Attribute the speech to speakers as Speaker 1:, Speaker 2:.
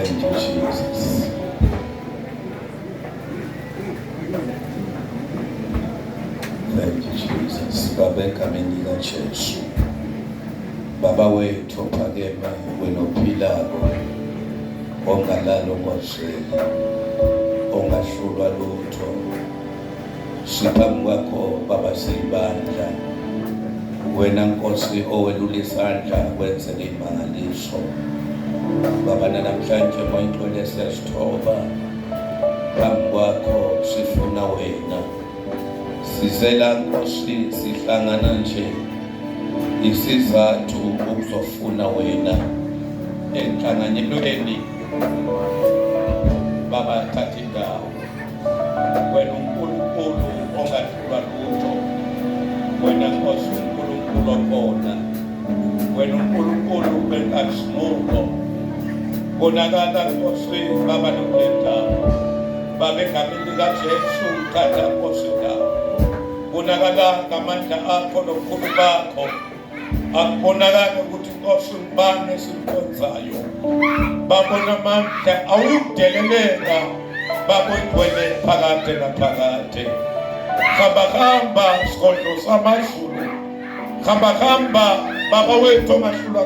Speaker 1: Thank you, Jesus. Thank you, Jesus. Baba egameni likaJesu. Baba wethu ophakeme wena ophilako, ongalalo ngozwela, ongahlulwa lutho. Siphambi kwakho Baba siyibandla. Wena Nkosi owelula isandla kwenzeke imangaliso. Baba namhlanje moyithole sesithoba. Phambi kwakho sifuna wena. Sizela Nkosi sihlangana nje isizathu ukuzofuna wena enhlanganyelweni. Baba thatha indawo. Wena uNkulunkulu ongahlulwa lutho. Wena Nkosi uNkulunkulu okhona. Wena uNkulunkulu benkazimuko. Bonakala Nkosi Baba nokulendawo. Baba egameni likaJesu thatha Nkosi indawo. Bonakala ngamandla akho nobukhulu bakho. Akubonakala ukuthi Nkosi ngibani esimkhonzayo. Babona amandla awukudeleleka. Baba igcwele phakade naphakade. Hamba sikondlo samazulu. Hamba Baba wethu ongahlulwa